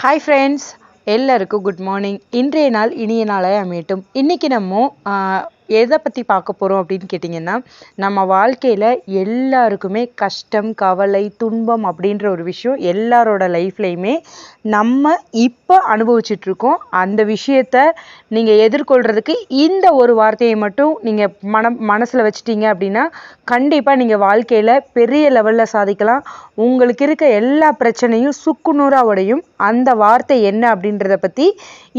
Hi friends, எல்லாருக்கும் good morning. இன்றைய நாள் இனிய நாளாய் அமையட்டும். இன்றைக்கி நம்ம எதை பற்றி பார்க்க போகிறோம் அப்படின்னு கேட்டிங்கன்னா, நம்ம வாழ்க்கையில் எல்லாருக்குமே கஷ்டம், கவலை, துன்பம் அப்படின்ற ஒரு விஷயம் எல்லாரோட லைஃப்லையுமே நம்ம இப்போ அனுபவிச்சிட்ருக்கோம். அந்த விஷயத்த நீங்கள் எதிர்கொள்கிறதுக்கு இந்த ஒரு வார்த்தையை மட்டும் நீங்கள் மனசில் வச்சிட்டிங்க அப்படின்னா கண்டிப்பாக நீங்கள் வாழ்க்கையில் பெரிய லெவலில் சாதிக்கலாம். உங்களுக்கு இருக்க எல்லா பிரச்சனையும் சுக்குநூறாக உடையும். அந்த வார்த்தை என்ன அப்படின்றத பற்றி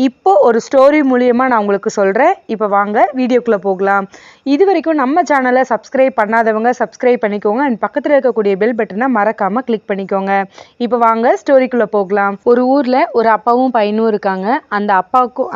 இப்போ ஒரு ஸ்டோரி மூலியமாக நான் உங்களுக்கு சொல்கிறேன். இப்போ வாங்க வீடியோக்குள்ளே போகலாம். இது வரைக்கும் நம்ம சேனலை சப்ஸ்கிரைப் பண்ணாதவங்க சப்ஸ்கிரைப் பண்ணிக்கோங்க. அண்ட் பக்கத்தில் இருக்கக்கூடிய பெல் பட்டனை மறக்காமல் கிளிக் பண்ணிக்கோங்க. இப்போ வாங்க ஸ்டோரிக்குள்ளே போகலாம். ஒரு ஊரில் ஒரு அப்பாவும் பையனும் இருக்காங்க.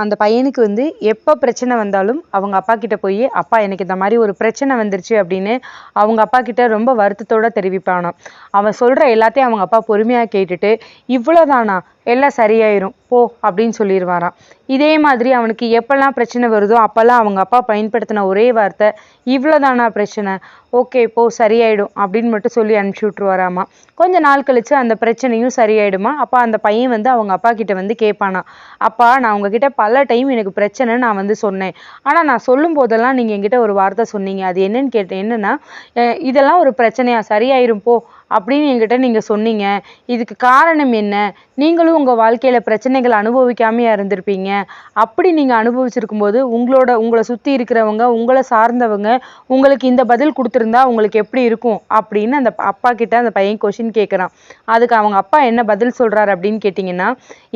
அந்த பையனுக்கு எப்போ பிரச்சனை வந்தாலும் அவங்க அப்பா கிட்ட போய், அப்பா எனக்கு இந்த மாதிரி ஒரு பிரச்சனை வந்துருச்சு அப்படின்னு அவங்க அப்பா கிட்ட ரொம்ப வருத்தத்தோடு தெரிவிப்பானோ. அவன் சொல்கிற எல்லாத்தையும் அவங்க அப்பா பொறுமையாக கேட்டுட்டு, இவ்வளோதானா, எல்லாம் சரியாயிரும் போ அப்படின்னு சொல்லிடுவாராம். இதே மாதிரி அவனுக்கு எப்பெல்லாம் பிரச்சனை வருதோ அப்போல்லாம் அவங்க அப்பா பயன்படுத்தின ஒரே வார்த்தை, இவ்வளோதானா பிரச்சனை, ஓகே போ சரியாயிடும் அப்படின்னு மட்டும் சொல்லி அனுப்பிச்சி விட்ருவாராமா. கொஞ்ச நாள் கழிச்சு அந்த பிரச்சனையும் சரியாயிடுமா. அப்போ அந்த பையன் அவங்க அப்பா கிட்ட கேட்பானா, அப்பா நான் உங்ககிட்ட பல டைம் எனக்கு பிரச்சனை நான் சொன்னேன், ஆனால் நான் சொல்லும் போதெல்லாம் நீங்கள் என்கிட்ட ஒரு வார்த்தை சொன்னீங்க, அது என்னன்னு கேட்டேன். என்னன்னா, இதெல்லாம் ஒரு பிரச்சனையா, சரியாயிரும் போ அப்படின்னு என்கிட்ட நீங்கள் சொன்னீங்க. இதுக்கு காரணம் என்ன? நீங்களும் உங்கள் வாழ்க்கையில் பிரச்சனைகள் அனுபவிக்காமையா இருந்திருப்பீங்க. அப்படி நீங்கள் அனுபவிச்சிருக்கும் போது உங்களை சுற்றி இருக்கிறவங்க, உங்களை சார்ந்தவங்க உங்களுக்கு இந்த பதில் கொடுத்துருந்தா உங்களுக்கு எப்படி இருக்கும் அப்படின்னு அந்த அப்பா கிட்ட அந்த பையன் கொஷின் கேட்குறான். அதுக்கு அவங்க அப்பா என்ன பதில் சொல்கிறாரு அப்படின்னு கேட்டிங்கன்னா,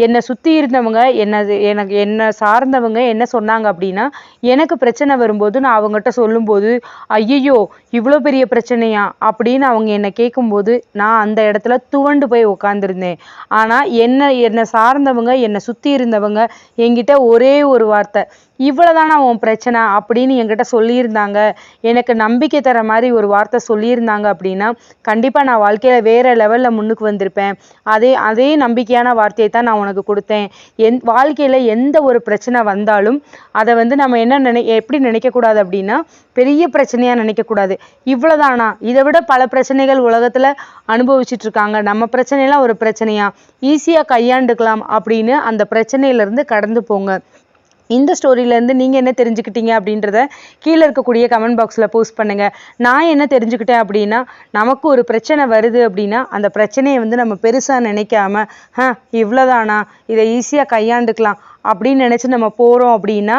என்னை சுற்றி இருந்தவங்க என்னை சார்ந்தவங்க என்ன சொன்னாங்க அப்படின்னா, எனக்கு பிரச்சனை வரும்போது நான் அவங்ககிட்ட சொல்லும்போது, ஐயோ இவ்வளோ பெரிய பிரச்சனையா அப்படின்னு அவங்க என்னை கேட்கும்போது நான் அந்த இடத்துல துவண்டு போய் உட்காந்துருந்தேன். ஆனால் என்னை சார்ந்தவங்க, என்னை சுற்றி இருந்தவங்க என்கிட்ட ஒரே ஒரு வார்த்தை, இவ்வளோதானா உன் பிரச்சனை அப்படின்னு என்கிட்ட சொல்லியிருந்தாங்க, எனக்கு நம்பிக்கை தர மாதிரி ஒரு வார்த்தை சொல்லியிருந்தாங்க அப்படின்னா கண்டிப்பாக நான் வாழ்க்கையில் வேறு லெவலில் முன்னுக்கு வந்திருப்பேன். அதே நம்பிக்கையான வார்த்தையை தான் நான் உனக்கு கொடுத்தேன். வாழ்க்கையில் எந்த ஒரு பிரச்சனை வந்தாலும் அதை நம்ம எப்படி நினைக்கக்கூடாது அப்படின்னா, பெரிய பிரச்சனையாக நினைக்கக்கூடாது. இவ்வளோதானா, இதை விட பல பிரச்சனைகள் உலகத்தில் அனுபவிச்சுட்டு இருக்காங்க, நம்ம பிரச்சனையெல்லாம் ஒரு பிரச்சனையா, ஈஸியாக கையாண்டுக்கலாம் அப்படின்னு அந்த பிரச்சனையிலேருந்து கடந்து போங்க. இந்த ஸ்டோரியிலேருந்து நீங்கள் என்ன தெரிஞ்சுக்கிட்டீங்க அப்படின்றத கீழே இருக்கக்கூடிய கமெண்ட் பாக்ஸில் போஸ்ட் பண்ணுங்கள். நான் என்ன தெரிஞ்சுக்கிட்டேன் அப்படின்னா, நமக்கு ஒரு பிரச்சனை வருது அப்படின்னா அந்த பிரச்சனையை நம்ம பெருசாக நினைக்காம, இவ்வளோதானா, இதை ஈஸியாக கையாண்டுக்கலாம் அப்படின்னு நினச்சி நம்ம போகிறோம் அப்படின்னா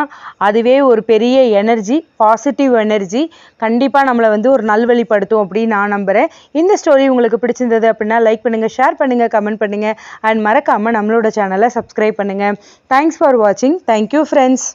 அதுவே ஒரு பெரிய எனர்ஜி, பாசிட்டிவ் எனர்ஜி கண்டிப்பாக நம்மளை ஒரு நல்வழிப்படுத்தும் அப்படின்னு நான் நம்புகிறேன். இந்த ஸ்டோரி உங்களுக்கு பிடிச்சிருந்தது அப்படின்னா லைக் பண்ணுங்கள், ஷேர் பண்ணுங்கள், கமெண்ட் பண்ணுங்கள். அண்ட் மறக்காமல் நம்மளோட சேனலை சப்ஸ்கிரைப் பண்ணுங்கள். தேங்க்ஸ் ஃபார் வாட்சிங். Thank you friends.